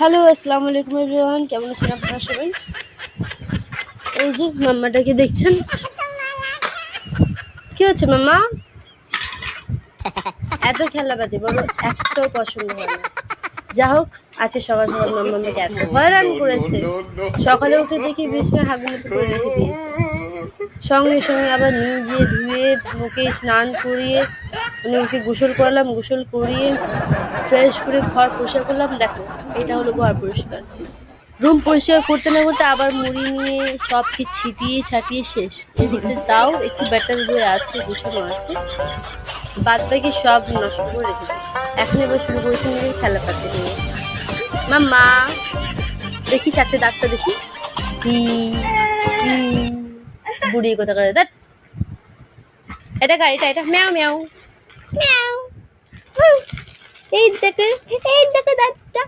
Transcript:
Hello, আসসালামু আলাইকুম everyone. কেমন আছেন আপনারা সবাই? এই যে মাম্মাটাকে দেখছেন। কি হচ্ছে মাম্মা? এত খেলাপাতি বড় একটাও পছন্দ হয় না। যা হোক, আজকে সকাল সকাল মাম্মাকে এত হয়রান করেছে। সকালে উঠে দেখি বিছানায় হাগুমুতো করে রেখে দিয়েছে। সঙ্গে সঙ্গে আবার নিজে ধুয়ে মুখে স্নান করিয়ে ওকে গোসল করালাম। গোসল করিয়ে ফ্রেশ করে ঘর পরিষ্কার করলাম। দেখো, এটা হলো ঘর পরিষ্কার। রুম পরিষ্কার করতে না করতে আবার মুড়ি নিয়ে সবকে ছিটিয়ে ছাটিয়ে শেষ। এদিকটা তাও একটু ব্যাটার হয়ে আছে, গুছানো আছে, বাদ বাকি সব নষ্ট করে রেখে দিয়েছে। এখন এবার শুরু করেছে নিজের খেলা পাতে নিয়ে। মাম্মা দেখি চারটে দাঁতটা দেখি। বুড়ি কোথা করে দাঁত। এটা গাড়িটা, এটা ম্যাও ম্যাও ম্যাও। এই দেখে দাঁতটা।